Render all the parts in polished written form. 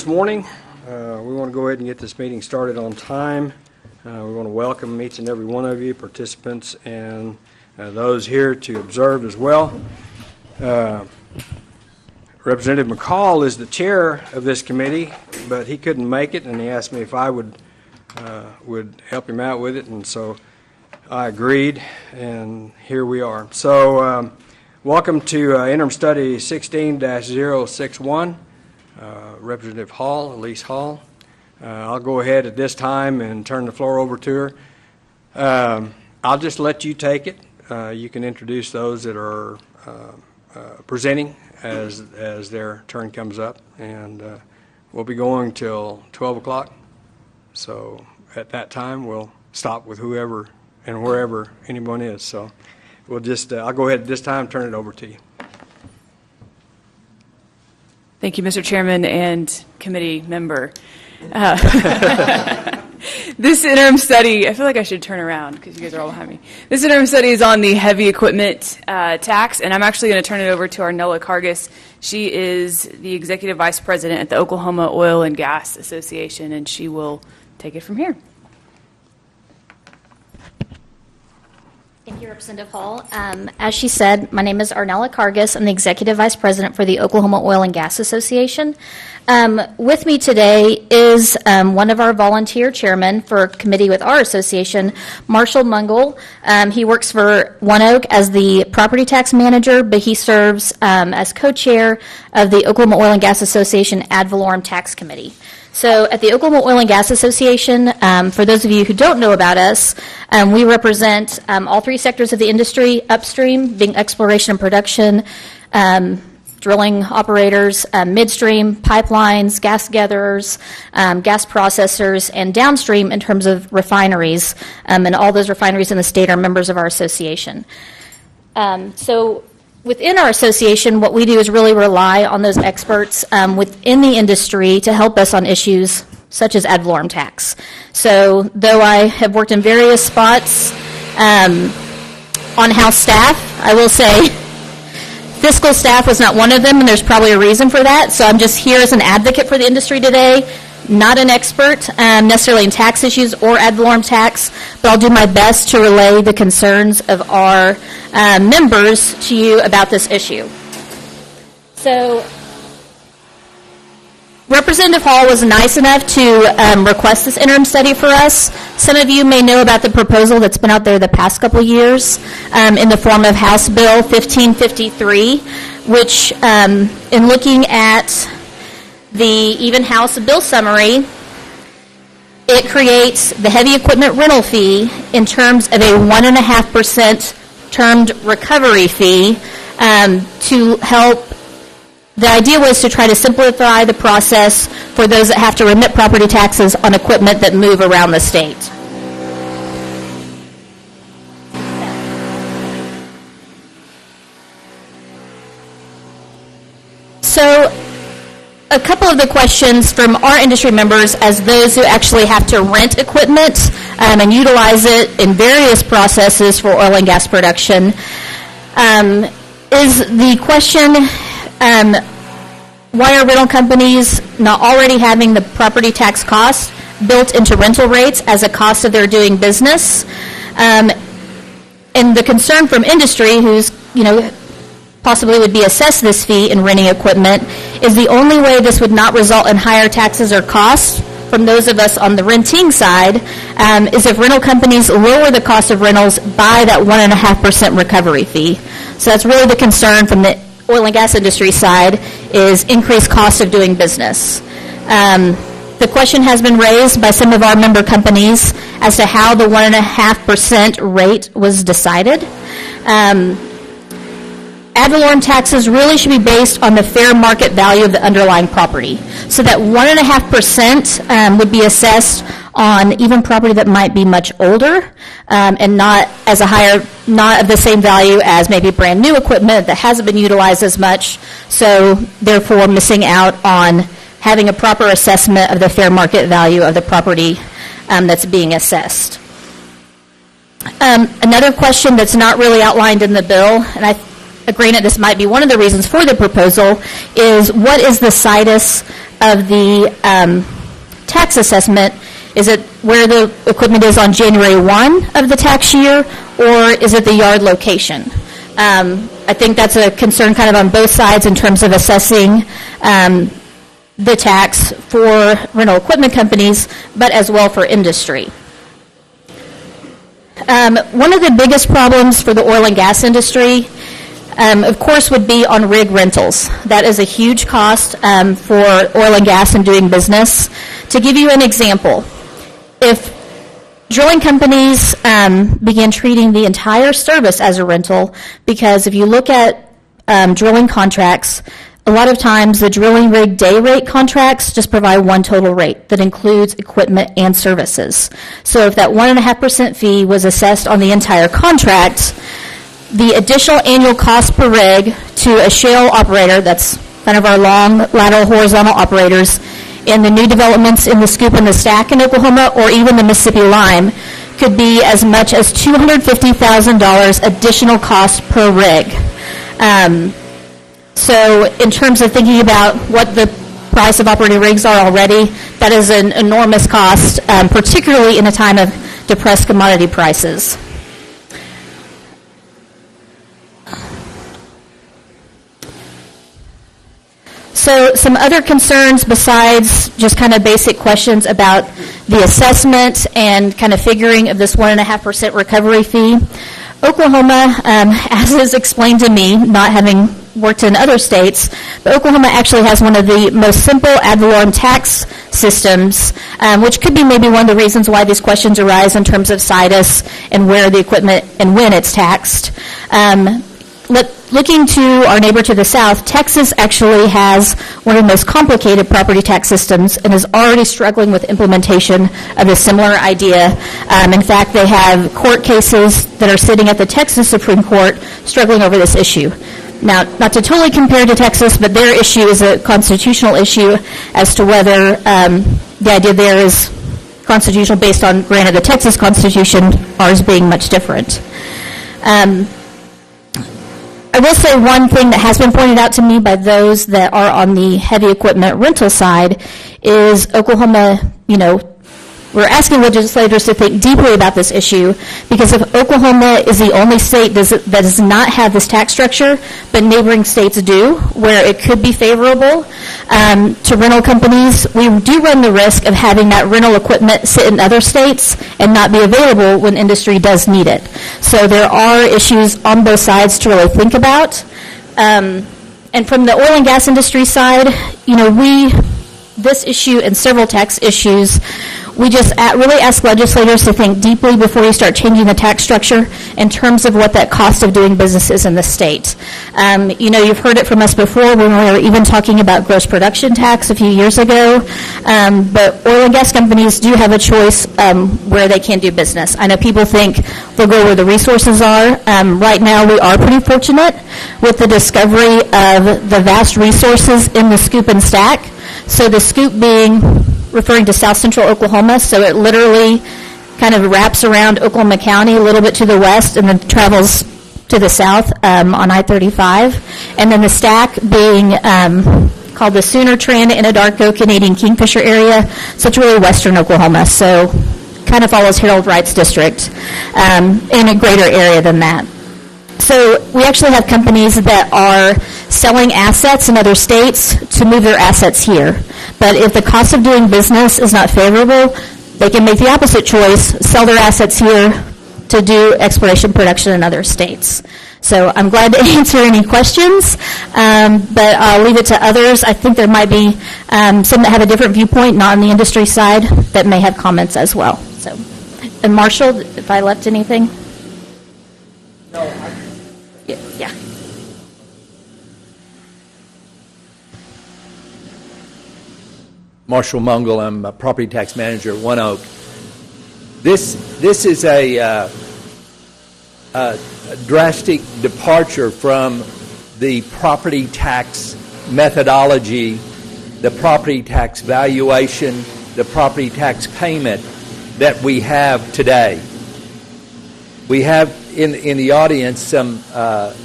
this morning. We want to go ahead and get this meeting started on time. We want to welcome each and every one of you, participants, and those here to observe as well. Representative McCall is the chair of this committee, but he couldn't make it, and he asked me if I would help him out with it, and so I agreed, and here we are. So welcome to Interim Study 16-061, Representative Hall, Elise Hall. I'll go ahead at this time and turn the floor over to her. I'll just let you take it. You can introduce those that are presenting as their turn comes up, and we'll be going till 12 o'clock. So at that time, we'll stop with whoever and wherever anyone is. So we'll just, I'll go ahead at this time, turn it over to you. Thank you, Mr. Chairman and committee member. This interim study, I feel like I should turn around because you guys are all behind me. This interim study is on the heavy equipment tax, and I'm actually going to turn it over to Arnella Kargas. She is the Executive Vice President at the Oklahoma Oil and Gas Association, and she will take it from here. Thank you, Representative Hall. As she said, my name is Arnella Kargas. I'm the Executive Vice President for the Oklahoma Oil and Gas Association. With me today is one of our volunteer chairmen for a committee with our association, Marshall Mungle. He works for One Oak as the property tax manager, but he serves as co-chair of the Oklahoma Oil and Gas Association Ad valorem Tax Committee. So at the Oklahoma Oil and Gas Association, for those of you who don't know about us, we represent all three sectors of the industry, upstream being exploration and production, drilling operators, midstream, pipelines, gas gatherers, gas processors, and downstream in terms of refineries. And all those refineries in the state are members of our association. So within our association, what we do is really rely on those experts within the industry to help us on issues such as ad valorem tax. So though I have worked in various spots on House staff, I will say fiscal staff was not one of them, and there's probably a reason for that. So I'm just here as an advocate for the industry today, not an expert necessarily in tax issues or ad valorem tax, but I'll do my best to relay the concerns of our members to you about this issue. So Representative Hall was nice enough to request this interim study for us. Some of you may know about the proposal that's been out there the past couple of years in the form of House Bill 1553, which in looking at the even House bill summary, it creates the heavy equipment rental fee in terms of a 1.5% termed recovery fee to help. The idea was to try to simplify the process for those that have to remit property taxes on equipment that move around the state. So a couple of the questions from our industry members as those who actually have to rent equipment and utilize it in various processes for oil and gas production is the question, why are rental companies not already having the property tax cost built into rental rates as a cost of their doing business? And the concern from industry, who's possibly would be assessed this fee in renting equipment, is the only way this would not result in higher taxes or costs from those of us on the renting side is if rental companies lower the cost of rentals by that 1.5% recovery fee. So that's really the concern from the oil and gas industry side, is increased cost of doing business. The question has been raised by some of our member companies as to how the 1.5% rate was decided. Ad valorem taxes really should be based on the fair market value of the underlying property. So that 1.5% would be assessed on even property that might be much older and not as a higher, not of the same value as maybe brand new equipment that hasn't been utilized as much, so therefore missing out on having a proper assessment of the fair market value of the property that's being assessed. Another question that's not really outlined in the bill, and granted this might be one of the reasons for the proposal, is what is the situs of the tax assessment, is it where the equipment is on January 1 of the tax year, or is it the yard location? I think that's a concern kind of on both sides in terms of assessing the tax for rental equipment companies, but as well for industry. One of the biggest problems for the oil and gas industry, of course, would be on rig rentals. That is a huge cost for oil and gas and doing business. To give you an example, if drilling companies began treating the entire service as a rental, because if you look at drilling contracts, a lot of times the drilling rig day rate contracts just provide one total rate that includes equipment and services. So if that 1.5% fee was assessed on the entire contract, the additional annual cost per rig to a shale operator, that's kind of our long lateral horizontal operators, in the new developments in the SCOOP and the STACK in Oklahoma, or even the Mississippi Lime, could be as much as $250,000 additional cost per rig. So in terms of thinking about what the price of operating rigs are already, that is an enormous cost, particularly in a time of depressed commodity prices. So some other concerns besides just kind of basic questions about the assessment and kind of figuring of this 1.5% recovery fee. Oklahoma, as is explained to me, not having worked in other states, but Oklahoma actually has one of the most simple ad valorem tax systems, which could be maybe one of the reasons why these questions arise in terms of situs and where the equipment and when it's taxed. Looking to our neighbor to the south, Texas actually has one of the most complicated property tax systems and is already struggling with implementation of a similar idea. In fact, they have court cases that are sitting at the Texas Supreme Court struggling over this issue. Now, not to totally compare to Texas, but their issue is a constitutional issue as to whether the idea there is constitutional based on, granted, the Texas Constitution, ours being much different. I will say one thing that has been pointed out to me by those that are on the heavy equipment rental side is Oklahoma, we're asking legislators to think deeply about this issue, because if Oklahoma is the only state that does not have this tax structure, but neighboring states do, where it could be favorable to rental companies, we do run the risk of having that rental equipment sit in other states and not be available when industry does need it. So there are issues on both sides to really think about. And from the oil and gas industry side, this issue and several tax issues, we just really ask legislators to think deeply before you start changing the tax structure in terms of what that cost of doing business is in the state. You've heard it from us before when we were even talking about gross production tax a few years ago, but oil and gas companies do have a choice where they can do business. I know people think they'll go where the resources are. Right now we are pretty fortunate with the discovery of the vast resources in the SCOOP and STACK. So the SCOOP being referring to South Central Oklahoma, so it literally kind of wraps around Oklahoma County a little bit to the west and then travels to the south on I-35. And then the STACK being called the Sooner Trend Anadarko Canadian Kingfisher area, so it's really western Oklahoma, so kind of follows Harold Wright's district in a greater area than that. So we actually have companies that are selling assets in other states to move their assets here. But if the cost of doing business is not favorable, they can make the opposite choice, sell their assets here to do exploration production in other states. So I'm glad to answer any questions, but I'll leave it to others. I think there might be some that have a different viewpoint, not on the industry side, that may have comments as well. So, and Marshall, if I left anything? No, Yeah. Marshall Mungle. I'm a property tax manager at One Oak. This is a drastic departure from the property tax methodology, the property tax valuation, the property tax payment that we have today. We have in the audience some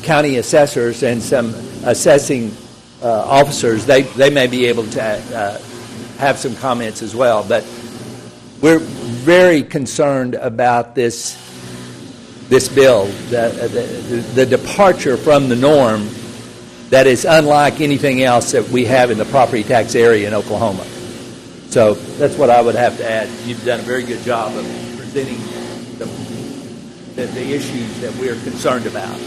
county assessors and some assessing officers. They may be able to have some comments as well. But we're very concerned about this bill, the departure from the norm that is unlike anything else that we have in the property tax area in Oklahoma. So that's what I would have to add. You've done a very good job of presenting the issues that we're concerned about.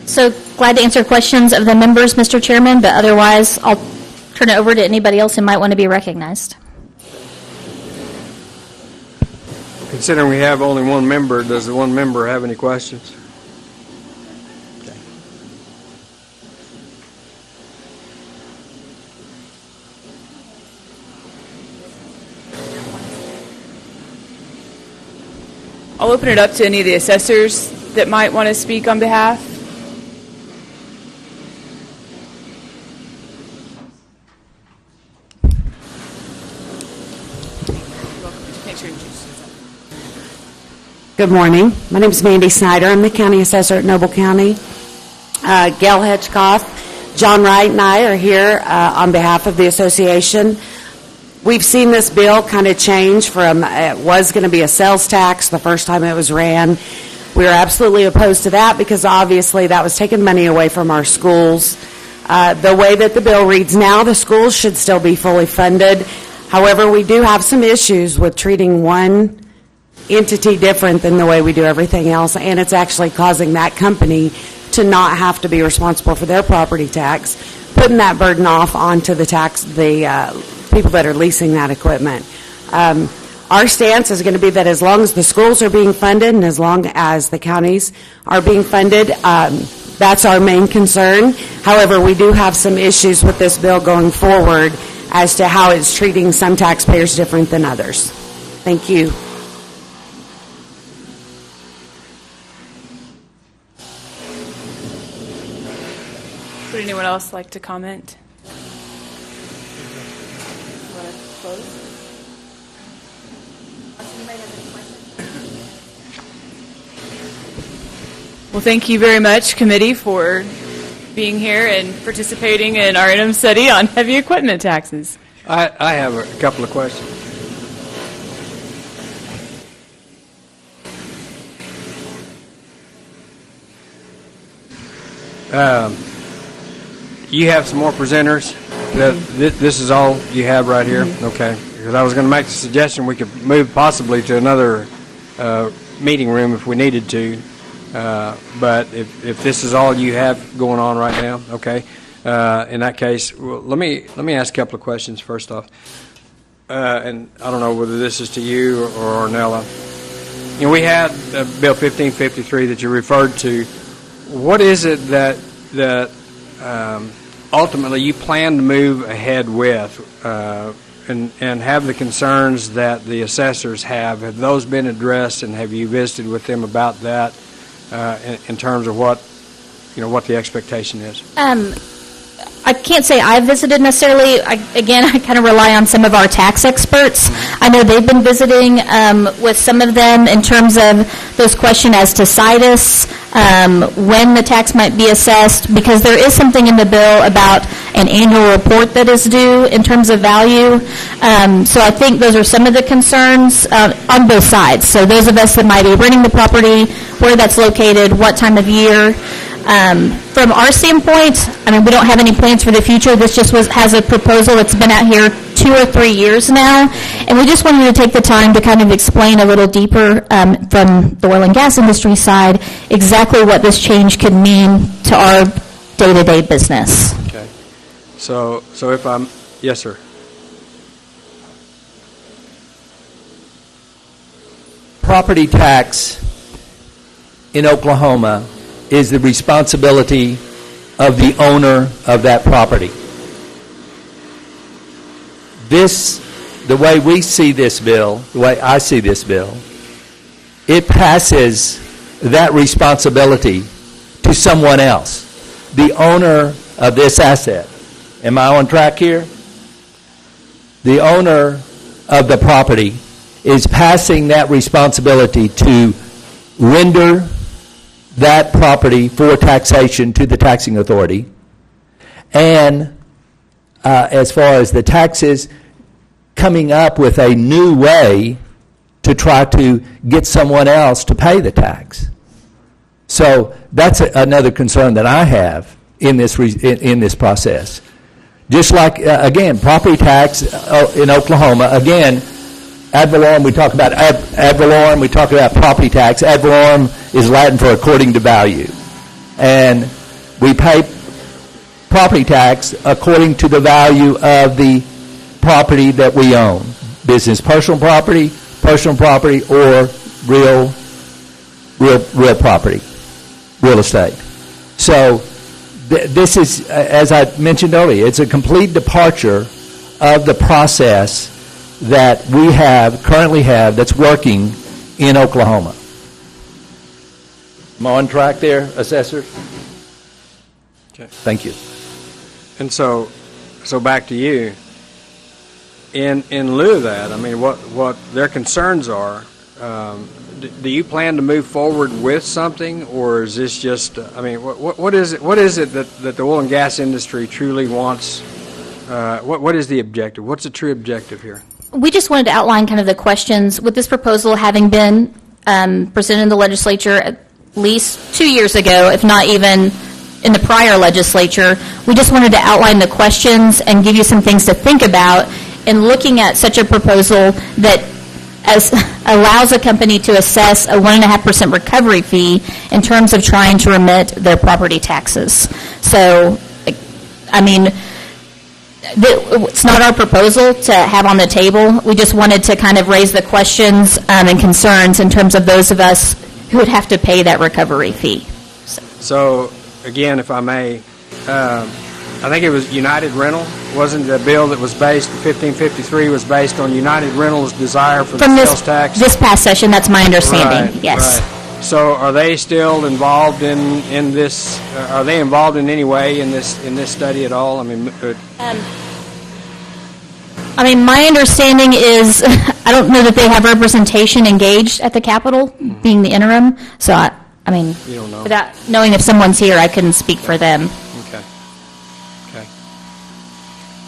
So glad to answer questions of the members, Mr. Chairman, but otherwise I'll turn it over to anybody else who might want to be recognized. Considering we have only one member, does the one member have any questions? Okay. I'll open it up to any of the assessors that might want to speak on behalf. Good morning. My name is Mandy Snyder. I'm the county assessor at Noble County. Gail Hedgecoff, John Wright, and I are here on behalf of the association. We've seen this bill kind of change from it was going to be a sales tax the first time it was ran. We are absolutely opposed to that because obviously that was taking money away from our schools. The way that the bill reads now, the schools should still be fully funded. However, we do have some issues with treating one entity different than the way we do everything else, and it's actually causing that company to not have to be responsible for their property tax, putting that burden off onto the people that are leasing that equipment. Our stance is going to be that as long as the schools are being funded and as long as the counties are being funded, that's our main concern. However, we do have some issues with this bill going forward as to how it's treating some taxpayers different than others. Thank you. Would anyone else like to comment? Well, thank you very much, committee, for being here and participating in our interim study on heavy equipment taxes. I have a couple of questions. You have some more presenters? This is all you have right here? Okay. Because I was going to make the suggestion we could move possibly to another meeting room if we needed to. But if this is all you have going on right now, okay. In that case, well, let me ask a couple of questions first off. And I don't know whether this is to you or Ornella. You know, we had Bill 1553 that you referred to. What is it that ultimately you plan to move ahead with and have the concerns that the assessors have? Have those been addressed, and have you visited with them about that in terms of what the expectation is? I can't say I visited necessarily. I kind of rely on some of our tax experts. I know they've been visiting with some of them in terms of those questions as to situs, when the tax might be assessed, because there is something in the bill about an annual report that is due in terms of value. So I think those are some of the concerns on both sides. So those of us that might be renting the property, where that's located, what time of year. From our standpoint, I mean, we don't have any plans for the future. This just has a proposal that's been out here 2 or 3 years now, and we just wanted to take the time to kind of explain a little deeper from the oil and gas industry side exactly what this change could mean to our day-to-day business. Okay. So if I'm, yes, sir. Property tax in Oklahoma is the responsibility of the owner of that property. The way we see this bill, the way I see this bill, it passes that responsibility to someone else, the owner of this asset. Am I on track here? The owner of the property is passing that responsibility to render that property for taxation to the taxing authority, and as far as the taxes, coming up with a new way to try to get someone else to pay the tax. So that's another concern that I have in this process. Just like, again, property tax in Oklahoma, again, ad valorem, we talk about ad valorem, we talk about property tax. Ad valorem is Latin for according to value. And we pay property tax according to the value of the property that we own. Business, personal property, or real property, real estate. So this is, as I mentioned earlier, it's a complete departure of the process that we currently have that's working in Oklahoma. Am I on track there, Assessor? Okay. Thank you. And so back to you. In lieu of that, I mean, what their concerns are, do you plan to move forward with something, or is this just, I mean, what is it that the oil and gas industry truly wants? What is the objective? What's the true objective here? We just wanted to outline kind of the questions with this proposal having been presented in the legislature at least 2 years ago, if not even in the prior legislature. We just wanted to outline the questions and give you some things to think about in looking at such a proposal that allows a company to assess a 1.5% recovery fee in terms of trying to remit their property taxes. So, I mean, it's not our proposal to have on the table. We just wanted to kind of raise the questions and concerns in terms of those of us who would have to pay that recovery fee. So again, if I may, I think it was United Rental, wasn't the bill that was based, 1553 was based on United Rental's desire for the sales tax? This past session, that's my understanding, Right, yes. Right. So are they still involved in this, are they involved in any way in this study at all? I mean, my understanding is, I don't know that they have representation engaged at the Capitol, being the interim, so I mean, you don't know. without knowing if someone's here, I couldn't speak for them. Okay.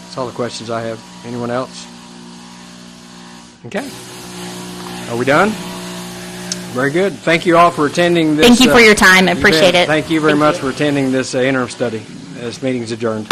That's all the questions I have. Anyone else? Okay. Are we done? Very good. Thank you all for attending this. Thank you for your time. I appreciate it. Thank you very much for attending this interim study. This meeting is adjourned.